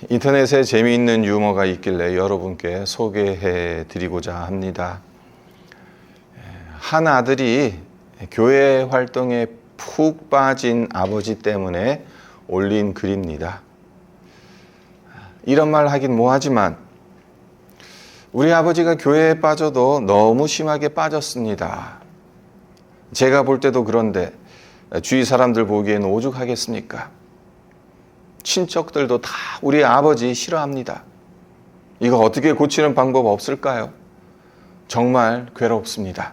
인터넷에 재미있는 유머가 있길래 여러분께 소개해 드리고자 합니다. 한 아들이 교회 활동에 푹 빠진 아버지 때문에 올린 글입니다. 이런 말 하긴 뭐하지만 우리 아버지가 교회에 빠져도 너무 심하게 빠졌습니다. 제가 볼 때도 그런데 주위 사람들 보기에는 오죽하겠습니까? 친척들도 다 우리 아버지 싫어합니다. 이거 어떻게 고치는 방법 없을까요? 정말 괴롭습니다.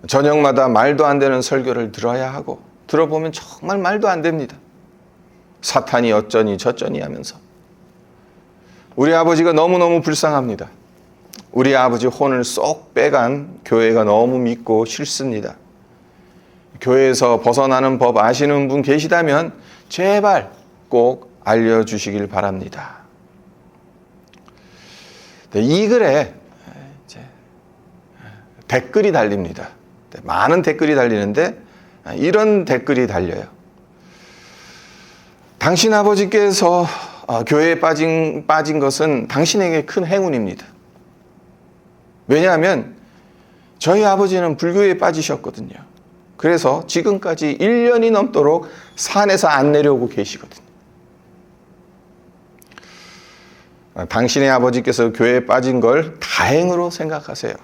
저녁마다 말도 안 되는 설교를 들어야 하고 들어보면 정말 말도 안 됩니다. 사탄이 어쩌니 저쩌니 하면서 우리 아버지가 너무너무 불쌍합니다. 우리 아버지 혼을 쏙 빼간 교회가 너무 믿고 싫습니다. 교회에서 벗어나는 법 아시는 분 계시다면 제발 꼭 알려주시길 바랍니다. 이 글에 댓글이 달립니다. 많은 댓글이 달리는데 이런 댓글이 달려요. 당신 아버지께서 교회에 빠진 것은 당신에게 큰 행운입니다. 왜냐하면 저희 아버지는 불교에 빠지셨거든요. 그래서 지금까지 1년이 넘도록 산에서 안 내려오고 계시거든요. 당신의 아버지께서 교회에 빠진 걸 다행으로 생각하세요.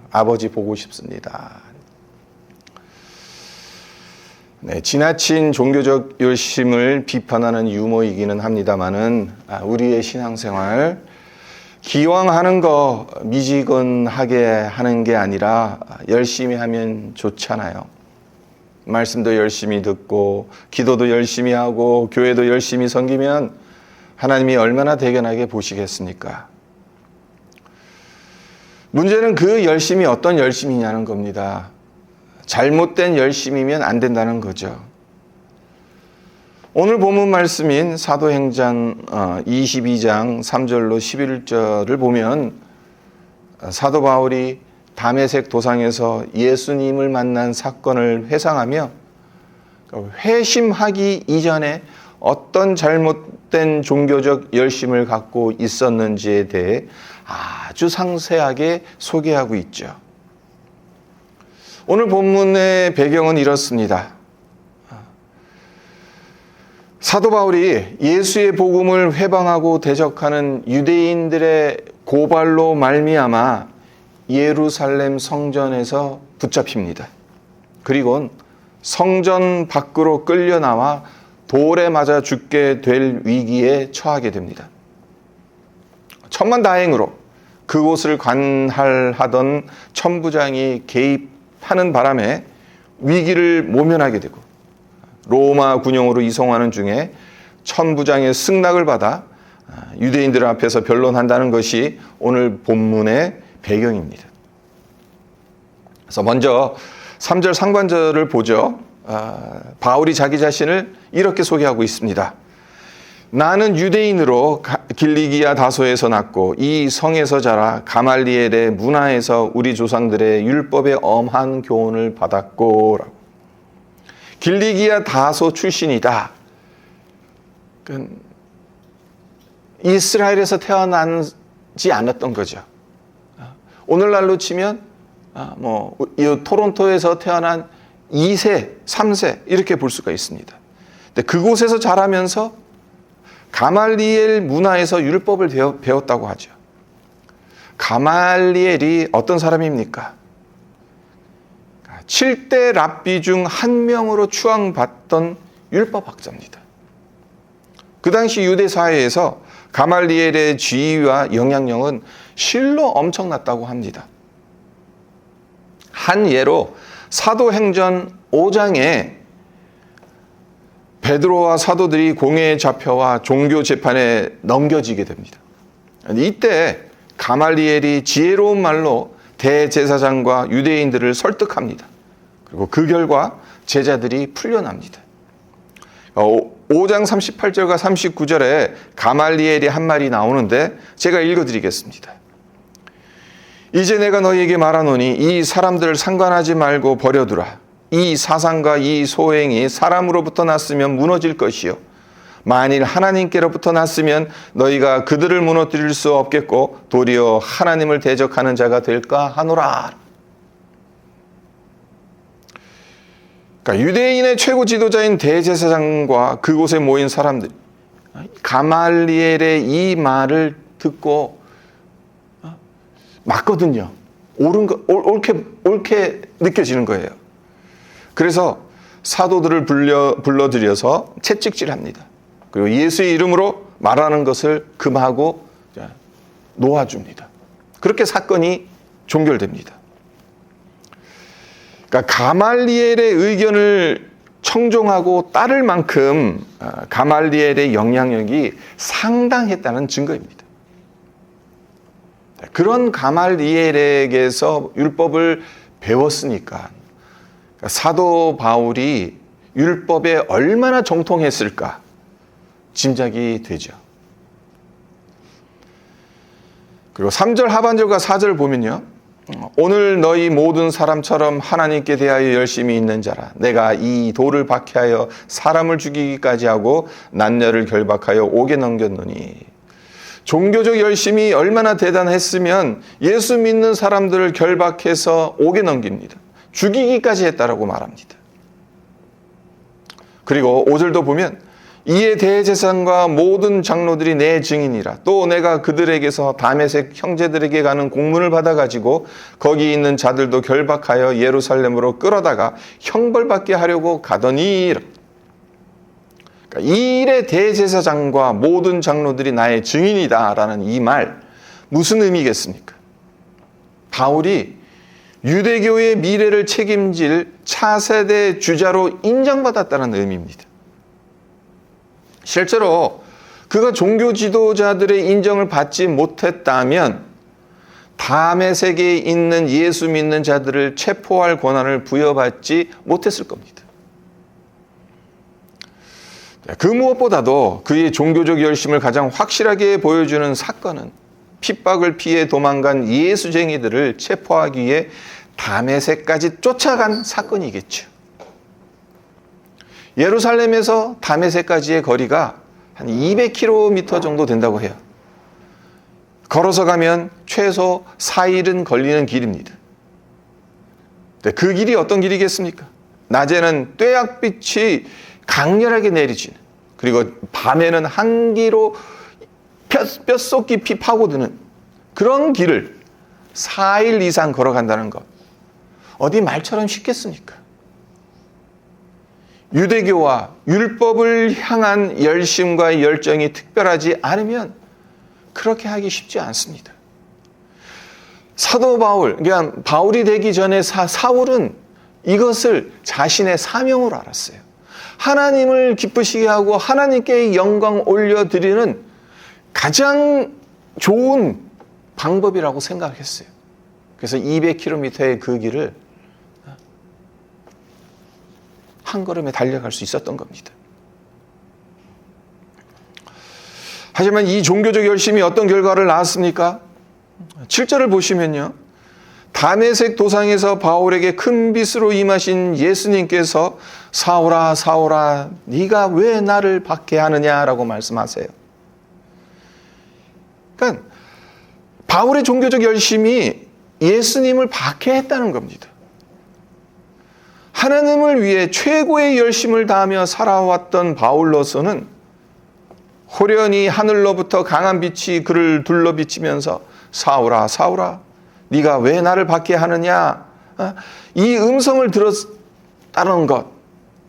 아버지 보고 싶습니다. 네, 지나친 종교적 열심을 비판하는 유머이기는 합니다만은 우리의 신앙생활 기왕 하는 거 미지근하게 하는 게 아니라 열심히 하면 좋잖아요. 말씀도 열심히 듣고 기도도 열심히 하고 교회도 열심히 섬기면 하나님이 얼마나 대견하게 보시겠습니까? 문제는 그 열심이 어떤 열심이냐는 겁니다. 잘못된 열심이면 안 된다는 거죠. 오늘 본문 말씀인 사도행전 22장 3절로 11절을 보면 사도 바울이 다메섹 도상에서 예수님을 만난 사건을 회상하며 회심하기 이전에 어떤 잘못된 종교적 열심을 갖고 있었는지에 대해 아주 상세하게 소개하고 있죠. 오늘 본문의 배경은 이렇습니다. 사도 바울이 예수의 복음을 회방하고 대적하는 유대인들의 고발로 말미암아 예루살렘 성전에서 붙잡힙니다. 그리고 성전 밖으로 끌려나와 돌에 맞아 죽게 될 위기에 처하게 됩니다. 천만다행으로 그곳을 관할하던 천부장이 개입하는 바람에 위기를 모면하게 되고 로마 군용으로 이송하는 중에 천부장의 승낙을 받아 유대인들 앞에서 변론한다는 것이 오늘 본문의 배경입니다. 그래서 먼저 3절 상반절을 보죠. 바울이 자기 자신을 이렇게 소개하고 있습니다. 나는 유대인으로 길리기아 다소에서 났고 이 성에서 자라 가말리엘의 문화에서 우리 조상들의 율법의 엄한 교훈을 받았고 라고. 길리기아 다소 출신이다. 이스라엘에서 태어나지 않았던 거죠. 오늘날로 치면 이 토론토에서 태어난 2세, 3세 이렇게 볼 수가 있습니다. 근데 그곳에서 자라면서 가말리엘 문화에서 율법을 배웠다고 하죠. 가말리엘이 어떤 사람입니까? 7대 랍비 중 한 명으로 추앙받던 율법학자입니다. 그 당시 유대 사회에서 가말리엘의 지위와 영향력은 실로 엄청났다고 합니다. 한 예로 사도행전 5장에 베드로와 사도들이 공회에 잡혀와 종교 재판에 넘겨지게 됩니다. 이때 가말리엘이 지혜로운 말로 대제사장과 유대인들을 설득합니다. 그리고 그 결과 제자들이 풀려납니다. 5장 38절과 39절에 가말리엘이 한 말이 나오는데 제가 읽어드리겠습니다. 이제 내가 너희에게 말하노니 이 사람들을 상관하지 말고 버려두라. 이 사상과 이 소행이 사람으로부터 났으면 무너질 것이요 만일 하나님께로부터 났으면 너희가 그들을 무너뜨릴 수 없겠고 도리어 하나님을 대적하는 자가 될까 하노라. 그러니까 유대인의 최고 지도자인 대제사장과 그곳에 모인 사람들, 가말리엘의 이 말을 듣고 맞거든요. 옳게 느껴지는 거예요. 그래서 사도들을 불러들여서 채찍질합니다. 그리고 예수의 이름으로 말하는 것을 금하고 놓아줍니다. 그렇게 사건이 종결됩니다. 그러니까 가말리엘의 의견을 청종하고 따를 만큼 가말리엘의 영향력이 상당했다는 증거입니다. 그런 가말리엘에게서 율법을 배웠으니까 사도 바울이 율법에 얼마나 정통했을까 짐작이 되죠. 그리고 3절 하반절과 4절 보면요. 오늘 너희 모든 사람처럼 하나님께 대하여 열심히 있는 자라. 내가 이 돌을 박해하여 사람을 죽이기까지 하고 난녀를 결박하여 옥에 넘겼노니. 종교적 열심이 얼마나 대단했으면 예수 믿는 사람들을 결박해서 옥에 넘깁니다. 죽이기까지 했다라고 말합니다. 그리고 5절도 보면 이에 대제사장과 모든 장로들이 내 증인이라. 또 내가 그들에게서 다메섹 형제들에게 가는 공문을 받아가지고 거기 있는 자들도 결박하여 예루살렘으로 끌어다가 형벌받게 하려고 가더니. 그러니까 이 일의 대제사장과 모든 장로들이 나의 증인이다라는 이 말 무슨 의미겠습니까? 바울이 유대교의 미래를 책임질 차세대 주자로 인정받았다는 의미입니다. 실제로 그가 종교 지도자들의 인정을 받지 못했다면 다메섹에 있는 예수 믿는 자들을 체포할 권한을 부여받지 못했을 겁니다. 그 무엇보다도 그의 종교적 열심을 가장 확실하게 보여주는 사건은 핍박을 피해 도망간 예수쟁이들을 체포하기 위해 다메섹까지 쫓아간 사건이겠죠. 예루살렘에서 다메섹까지의 거리가 한 200km 정도 된다고 해요. 걸어서 가면 최소 4일은 걸리는 길입니다. 그 길이 어떤 길이겠습니까? 낮에는 뙤약빛이 강렬하게 내리지는, 그리고 밤에는 한기로 뼛속 깊이 파고드는 그런 길을 4일 이상 걸어간다는 것, 어디 말처럼 쉽겠습니까? 유대교와 율법을 향한 열심과 열정이 특별하지 않으면 그렇게 하기 쉽지 않습니다. 사도 바울, 그러니까 바울이 되기 전에 사울은 이것을 자신의 사명으로 알았어요. 하나님을 기쁘시게 하고 하나님께 영광 올려드리는 가장 좋은 방법이라고 생각했어요. 그래서 200km의 그 길을 한 걸음에 달려갈 수 있었던 겁니다. 하지만 이 종교적 열심이 어떤 결과를 낳았습니까? 7절을 보시면요. 다메섹 도상에서 바울에게 큰 빛으로 임하신 예수님께서 사울아 사울아 네가 왜 나를 박해하느냐라고 말씀하세요. 그러니까 바울의 종교적 열심이 예수님을 박해했다는 겁니다. 하나님을 위해 최고의 열심을 다하며 살아왔던 바울로서는 호련히 하늘로부터 강한 빛이 그를 둘러 비치면서 사울아 사울아 네가 왜 나를 박해하느냐, 이 음성을 들었다는 것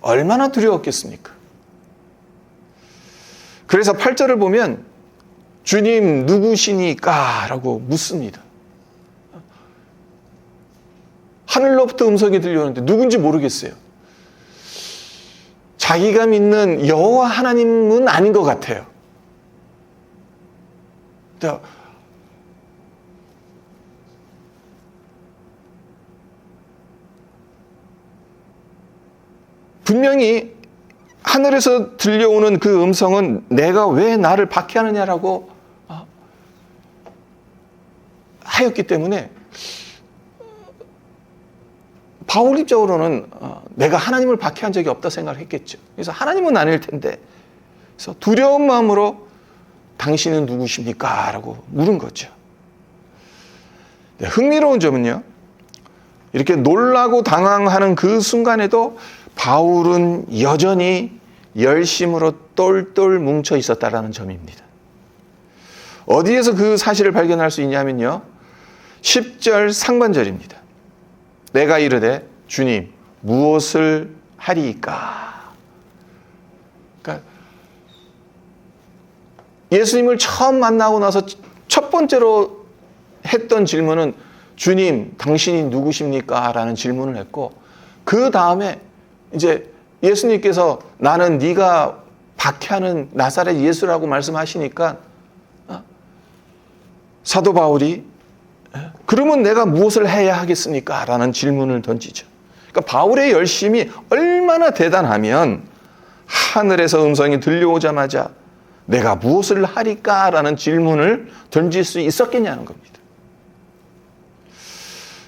얼마나 두려웠겠습니까? 그래서 8절을 보면 주님 누구시니까? 라고 묻습니다. 하늘로부터 음성이 들려오는데 누군지 모르겠어요. 자기가 믿는 여호와 하나님은 아닌 것 같아요. 분명히 하늘에서 들려오는 그 음성은 내가 왜 나를 박해하느냐라고 하였기 때문에 바울 입장으로는 내가 하나님을 박해한 적이 없다 생각을 했겠죠. 그래서 하나님은 아닐 텐데 그래서 두려운 마음으로 당신은 누구십니까? 라고 물은 거죠. 흥미로운 점은요, 이렇게 놀라고 당황하는 그 순간에도 바울은 여전히 열심으로 똘똘 뭉쳐 있었다라는 점입니다. 어디에서 그 사실을 발견할 수 있냐면요, 10절 상반절입니다. 내가 이르되 주님 무엇을 하리이까? 그러니까 예수님을 처음 만나고 나서 첫 번째로 했던 질문은 주님 당신이 누구십니까? 라는 질문을 했고, 그 다음에 이제 예수님께서 나는 네가 박해하는 나사렛 예수라고 말씀하시니까 사도 바울이 그러면 내가 무엇을 해야 하겠습니까? 라는 질문을 던지죠. 그러니까 바울의 열심이 얼마나 대단하면 하늘에서 음성이 들려오자마자 내가 무엇을 하리까? 라는 질문을 던질 수 있었겠냐는 겁니다.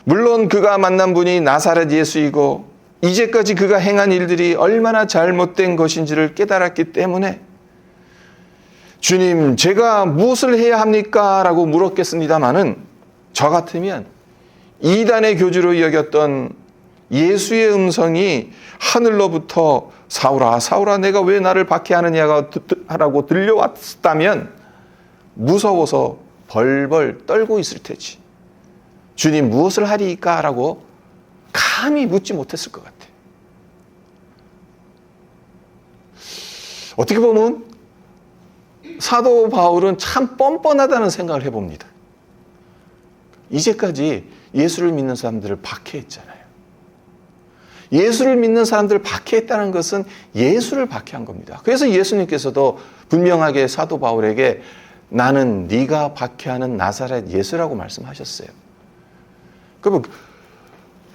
물론 그가 만난 분이 나사렛 예수이고 이제까지 그가 행한 일들이 얼마나 잘못된 것인지를 깨달았기 때문에 주님 제가 무엇을 해야 합니까? 라고 물었겠습니다마는 저 같으면 이단의 교주로 여겼던 예수의 음성이 하늘로부터 사울아 사울아 내가 왜 나를 박해하느냐고 들려왔다면 무서워서 벌벌 떨고 있을 테지. 주님 무엇을 하리까? 라고 감히 묻지 못했을 것 같아요. 어떻게 보면 사도 바울은 참 뻔뻔하다는 생각을 해봅니다. 이제까지 예수를 믿는 사람들을 박해했잖아요. 예수를 믿는 사람들을 박해했다는 것은 예수를 박해한 겁니다. 그래서 예수님께서도 분명하게 사도 바울에게 나는 네가 박해하는 나사렛 예수라고 말씀하셨어요. 그러면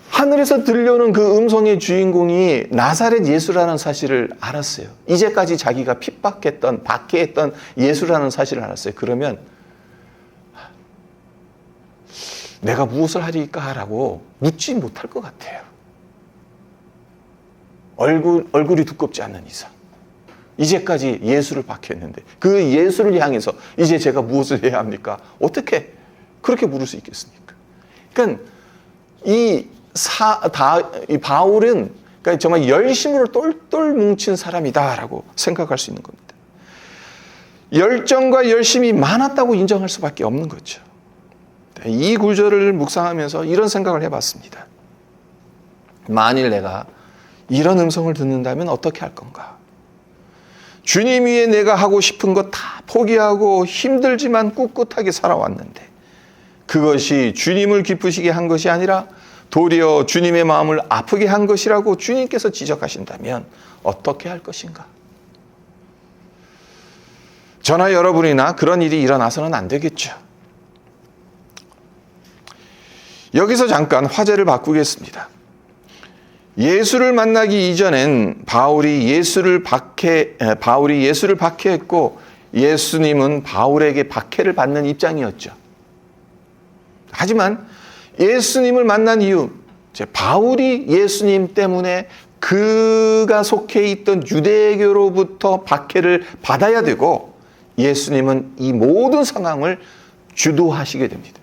하늘에서 들려오는 그 음성의 주인공이 나사렛 예수라는 사실을 알았어요. 이제까지 자기가 핍박했던, 박해했던 예수라는 사실을 알았어요. 그러면 내가 무엇을 하리까? 라고 묻지 못할 것 같아요. 얼굴이 두껍지 않는 이상. 이제까지 예수를 박해했는데 그 예수를 향해서 이제 제가 무엇을 해야 합니까? 어떻게 그렇게 물을 수 있겠습니까? 그러니까 이 바울은 그러니까 정말 열심으로 똘똘 뭉친 사람이다라고 생각할 수 있는 겁니다. 열정과 열심이 많았다고 인정할 수밖에 없는 거죠. 이 구절을 묵상하면서 이런 생각을 해봤습니다. 만일 내가 이런 음성을 듣는다면 어떻게 할 건가? 주님 위에 내가 하고 싶은 것 다 포기하고 힘들지만 꿋꿋하게 살아왔는데 그것이 주님을 기쁘시게 한 것이 아니라 도리어 주님의 마음을 아프게 한 것이라고 주님께서 지적하신다면 어떻게 할 것인가? 저나 여러분이나 그런 일이 일어나서는 안 되겠죠. 여기서 잠깐 화제를 바꾸겠습니다. 예수를 만나기 이전엔 바울이 예수를 박해했고 예수님은 바울에게 박해를 받는 입장이었죠. 하지만 예수님을 만난 이후 바울이 예수님 때문에 그가 속해 있던 유대교로부터 박해를 받아야 되고 예수님은 이 모든 상황을 주도하시게 됩니다.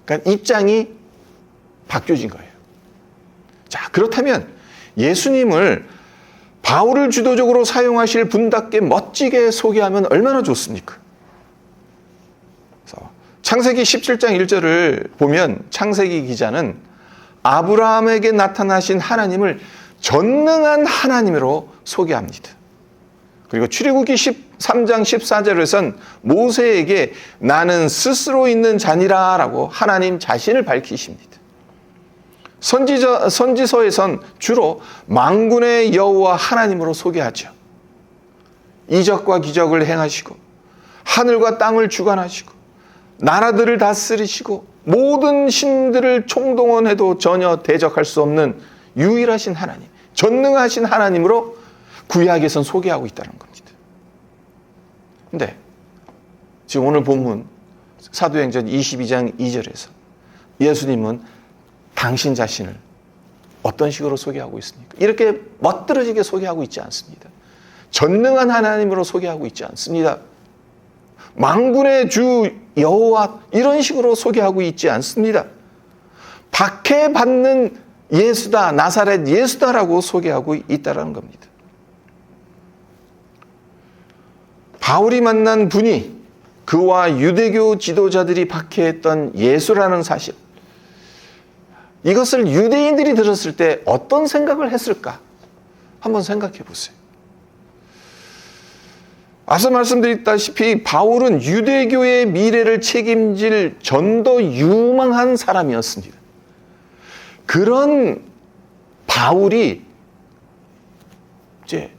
그러니까 입장이 바뀌어진 거예요. 자, 그렇다면 예수님을 바울을 주도적으로 사용하실 분답게 멋지게 소개하면 얼마나 좋습니까? 그래서 창세기 17장 1절을 보면 창세기 기자는 아브라함에게 나타나신 하나님을 전능한 하나님으로 소개합니다. 그리고 출애굽기 13장 14절에선 모세에게 나는 스스로 있는 자니라 라고 하나님 자신을 밝히십니다. 선지서에선 주로 만군의 여호와 하나님으로 소개하죠. 이적과 기적을 행하시고 하늘과 땅을 주관하시고 나라들을 다스리시고 모든 신들을 총동원해도 전혀 대적할 수 없는 유일하신 하나님, 전능하신 하나님으로 구약에선 소개하고 있다는 겁니다. 근데 지금 오늘 본문 사도행전 22장 2절에서 예수님은 당신 자신을 어떤 식으로 소개하고 있습니까? 이렇게 멋들어지게 소개하고 있지 않습니다. 전능한 하나님으로 소개하고 있지 않습니다. 만군의 주 여호와 이런 식으로 소개하고 있지 않습니다. 박해받는 예수다, 나사렛 예수다라고 소개하고 있다는 겁니다. 바울이 만난 분이 그와 유대교 지도자들이 박해했던 예수라는 사실, 이것을 유대인들이 들었을 때 어떤 생각을 했을까? 한번 생각해 보세요. 앞서 말씀드렸다시피 바울은 유대교의 미래를 책임질 전도 유망한 사람이었습니다. 그런 바울이 이제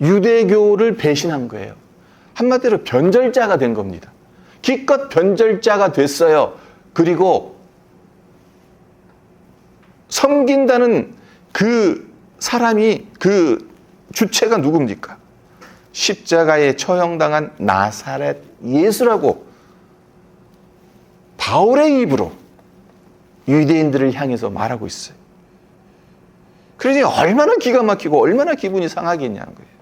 유대교를 배신한 거예요. 한마디로 변절자가 된 겁니다. 기껏 변절자가 됐어요. 그리고 섬긴다는 그 사람이, 그 주체가 누굽니까? 십자가에 처형당한 나사렛 예수라고 바울의 입으로 유대인들을 향해서 말하고 있어요. 그러니 얼마나 기가 막히고 얼마나 기분이 상하겠냐는 거예요.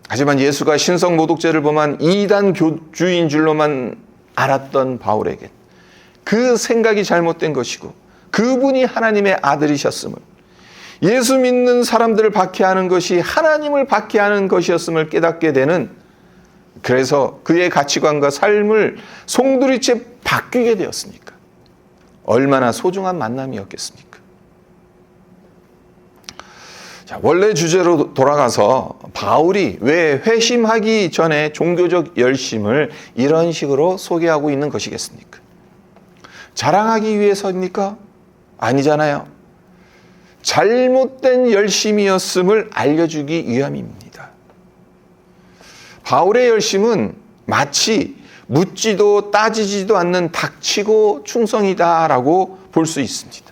하지만 예수가 신성모독죄를 범한 이단 교주인 줄로만 알았던 바울에게 그 생각이 잘못된 것이고 그분이 하나님의 아들이셨음을, 예수 믿는 사람들을 박해하는 것이 하나님을 박해하는 것이었음을 깨닫게 되는, 그래서 그의 가치관과 삶을 송두리째 바뀌게 되었으니까 얼마나 소중한 만남이었겠습니까? 자, 원래 주제로 돌아가서 바울이 왜 회심하기 전에 종교적 열심을 이런 식으로 소개하고 있는 것이겠습니까? 자랑하기 위해서입니까? 아니잖아요. 잘못된 열심이었음을 알려주기 위함입니다. 바울의 열심은 마치 묻지도 따지지도 않는 닥치고 충성이다라고 볼 수 있습니다.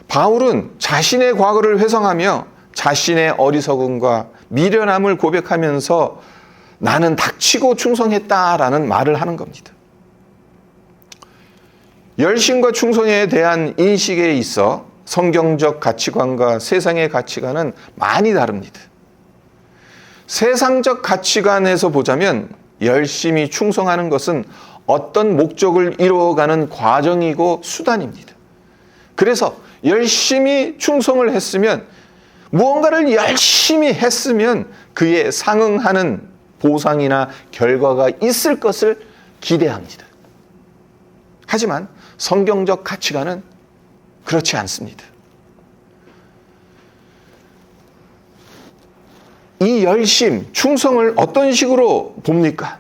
바울은 자신의 과거를 회상하며 자신의 어리석음과 미련함을 고백하면서 나는 닥치고 충성했다라는 말을 하는 겁니다. 열심과 충성에 대한 인식에 있어 성경적 가치관과 세상의 가치관은 많이 다릅니다. 세상적 가치관에서 보자면 열심히 충성하는 것은 어떤 목적을 이루어가는 과정이고 수단입니다. 그래서 열심히 충성을 했으면, 무언가를 열심히 했으면 그에 상응하는 보상이나 결과가 있을 것을 기대합니다. 하지만 성경적 가치관은 그렇지 않습니다. 이 열심, 충성을 어떤 식으로 봅니까?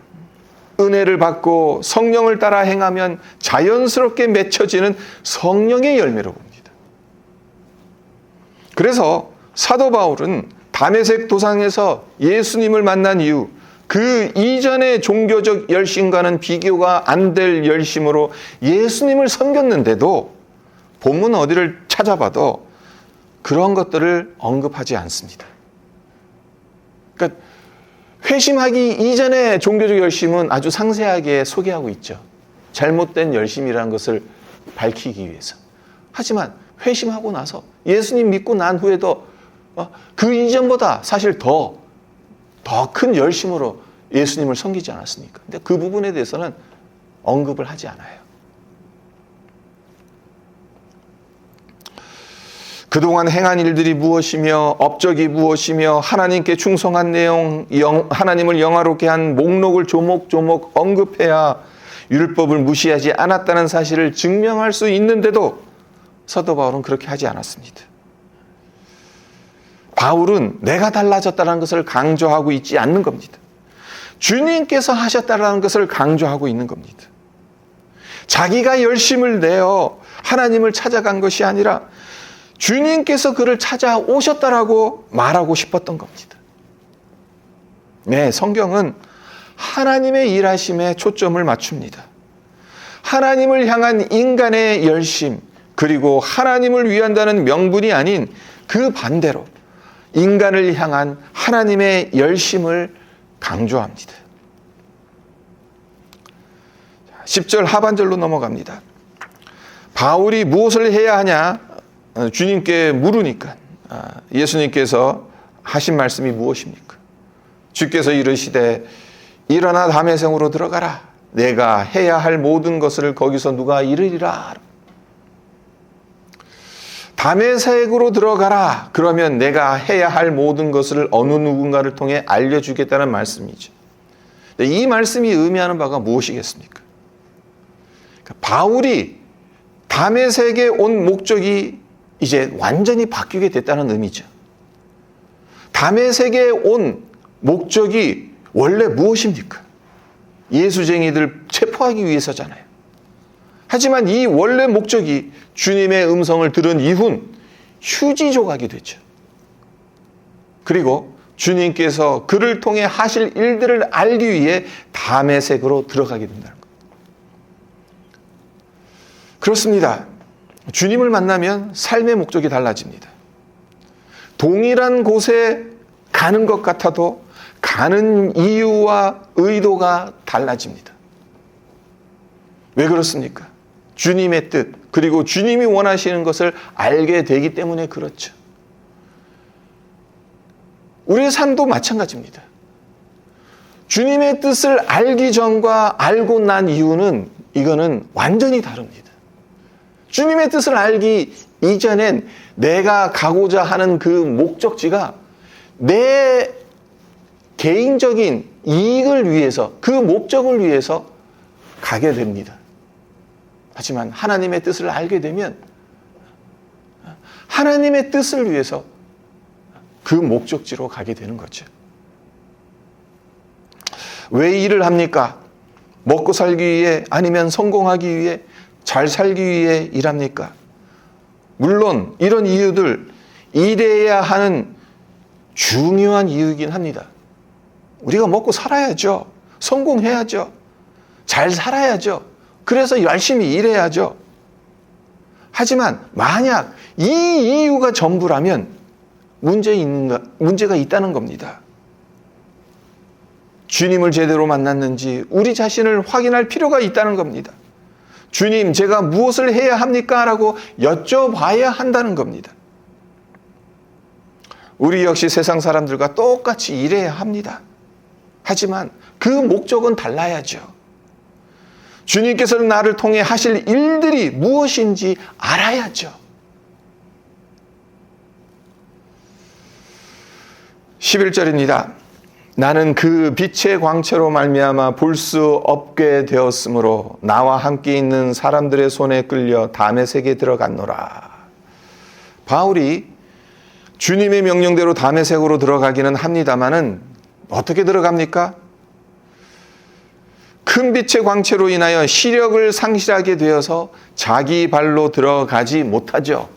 은혜를 받고 성령을 따라 행하면 자연스럽게 맺혀지는 성령의 열매로 봅니다. 그래서 사도 바울은 다메섹 도상에서 예수님을 만난 이후 그 이전의 종교적 열심과는 비교가 안 될 열심으로 예수님을 섬겼는데도 본문 어디를 찾아봐도 그런 것들을 언급하지 않습니다. 그러니까 회심하기 이전의 종교적 열심은 아주 상세하게 소개하고 있죠. 잘못된 열심이라는 것을 밝히기 위해서. 하지만 회심하고 나서 예수님 믿고 난 후에도 그 이전보다 사실 더 큰 열심으로 예수님을 섬기지 않았습니까? 근데 그 부분에 대해서는 언급을 하지 않아요. 그동안 행한 일들이 무엇이며 업적이 무엇이며 하나님께 충성한 내용, 하나님을 영화롭게 한 목록을 조목조목 언급해야 율법을 무시하지 않았다는 사실을 증명할 수 있는데도 사도 바울은 그렇게 하지 않았습니다. 바울은 내가 달라졌다는 것을 강조하고 있지 않는 겁니다. 주님께서 하셨다는 것을 강조하고 있는 겁니다. 자기가 열심을 내어 하나님을 찾아간 것이 아니라 주님께서 그를 찾아오셨다라고 말하고 싶었던 겁니다. 네, 성경은 하나님의 일하심에 초점을 맞춥니다. 하나님을 향한 인간의 열심, 그리고 하나님을 위한다는 명분이 아닌 그 반대로 인간을 향한 하나님의 열심을 강조합니다. 10절 하반절로 넘어갑니다. 바울이 무엇을 해야 하냐? 주님께 물으니까 예수님께서 하신 말씀이 무엇입니까? 주께서 이르시되 일어나 다메섹으로 들어가라. 내가 해야 할 모든 것을 거기서 누가 이르리라. 다메섹으로 들어가라. 그러면 내가 해야 할 모든 것을 어느 누군가를 통해 알려주겠다는 말씀이죠. 이 말씀이 의미하는 바가 무엇이겠습니까? 바울이 다메섹에 온 목적이 이제 완전히 바뀌게 됐다는 의미죠. 다메섹에 온 목적이 원래 무엇입니까? 예수쟁이들 체포하기 위해서잖아요. 하지만 이 원래 목적이 주님의 음성을 들은 이후 휴지 조각이 됐죠. 그리고 주님께서 그를 통해 하실 일들을 알기 위해 다메섹으로 들어가게 된다는 것. 그렇습니다. 주님을 만나면 삶의 목적이 달라집니다. 동일한 곳에 가는 것 같아도 가는 이유와 의도가 달라집니다. 왜 그렇습니까? 주님의 뜻, 그리고 주님이 원하시는 것을 알게 되기 때문에 그렇죠. 우리의 삶도 마찬가지입니다. 주님의 뜻을 알기 전과 알고 난 이유는 이거는 완전히 다릅니다. 주님의 뜻을 알기 이전엔 내가 가고자 하는 그 목적지가 내 개인적인 이익을 위해서, 그 목적을 위해서 가게 됩니다. 하지만 하나님의 뜻을 알게 되면 하나님의 뜻을 위해서 그 목적지로 가게 되는 거죠. 왜 일을 합니까? 먹고 살기 위해, 아니면 성공하기 위해, 잘 살기 위해 일합니까? 물론 이런 이유들 일해야 하는 중요한 이유이긴 합니다. 우리가 먹고 살아야죠. 성공해야죠. 잘 살아야죠. 그래서 열심히 일해야죠. 하지만 만약 이 이유가 전부라면 문제가 있다는 겁니다. 주님을 제대로 만났는지 우리 자신을 확인할 필요가 있다는 겁니다. 주님, 제가 무엇을 해야 합니까? 라고 여쭤봐야 한다는 겁니다. 우리 역시 세상 사람들과 똑같이 일해야 합니다. 하지만 그 목적은 달라야죠. 주님께서는 나를 통해 하실 일들이 무엇인지 알아야죠. 11절입니다. 나는 그 빛의 광채로 말미암아 볼 수 없게 되었으므로 나와 함께 있는 사람들의 손에 끌려 다메섹에 들어갔노라. 바울이 주님의 명령대로 다메섹으로 들어가기는 합니다마는 어떻게 들어갑니까? 큰 빛의 광채로 인하여 시력을 상실하게 되어서 자기 발로 들어가지 못하죠.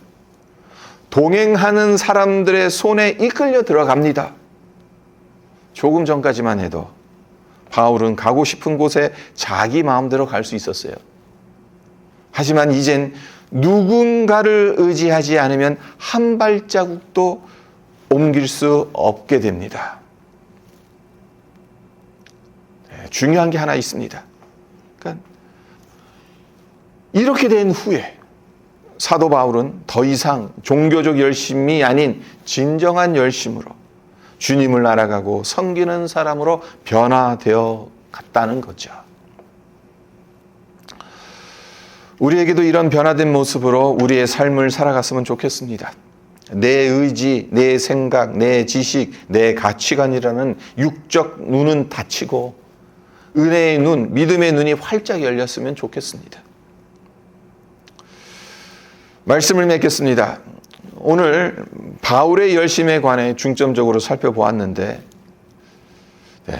동행하는 사람들의 손에 이끌려 들어갑니다. 조금 전까지만 해도 바울은 가고 싶은 곳에 자기 마음대로 갈 수 있었어요. 하지만 이젠 누군가를 의지하지 않으면 한 발자국도 옮길 수 없게 됩니다. 중요한 게 하나 있습니다. 그러니까 이렇게 된 후에 사도 바울은 더 이상 종교적 열심이 아닌 진정한 열심으로 주님을 알아가고 섬기는 사람으로 변화되어 갔다는 거죠. 우리에게도 이런 변화된 모습으로 우리의 삶을 살아갔으면 좋겠습니다. 내 의지, 내 생각, 내 지식, 내 가치관이라는 육적 눈은 닫히고 은혜의 눈, 믿음의 눈이 활짝 열렸으면 좋겠습니다. 말씀을 맺겠습니다. 오늘 바울의 열심에 관해 중점적으로 살펴보았는데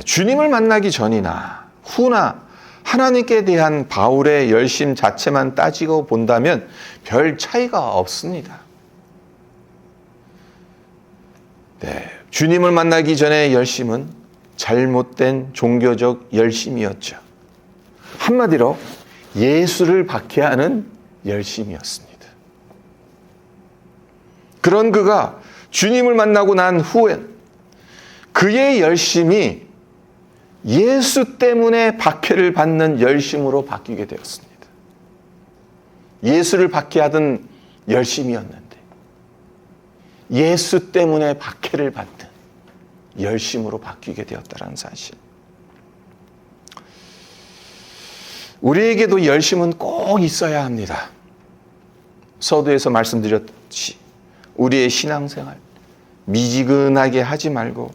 주님을 만나기 전이나 후나 하나님께 대한 바울의 열심 자체만 따지고 본다면 별 차이가 없습니다. 주님을 만나기 전의 열심은 잘못된 종교적 열심이었죠. 한마디로 예수를 박해하는 열심이었습니다. 그런 그가 주님을 만나고 난 후엔 그의 열심이 예수 때문에 박해를 받는 열심으로 바뀌게 되었습니다. 예수를 박해하던 열심이었는데 예수 때문에 박해를 받는 열심으로 바뀌게 되었다는 사실. 우리에게도 열심은 꼭 있어야 합니다. 서두에서 말씀드렸듯이 우리의 신앙생활 미지근하게 하지 말고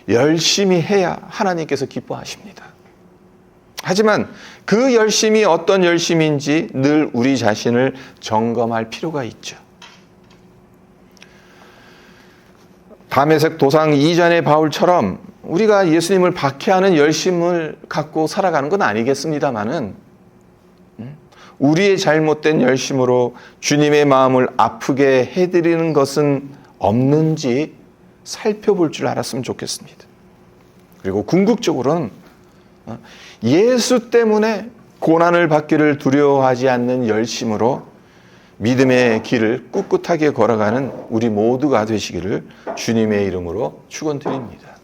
열심히 해야 하나님께서 기뻐하십니다. 하지만 그 열심이 어떤 열심인지 늘 우리 자신을 점검할 필요가 있죠. 다메섹 도상 이전의 바울처럼 우리가 예수님을 박해하는 열심을 갖고 살아가는 건 아니겠습니다마는 우리의 잘못된 열심으로 주님의 마음을 아프게 해드리는 것은 없는지 살펴볼 줄 알았으면 좋겠습니다. 그리고 궁극적으로는 예수 때문에 고난을 받기를 두려워하지 않는 열심으로 믿음의 길을 꿋꿋하게 걸어가는 우리 모두가 되시기를 주님의 이름으로 축원드립니다.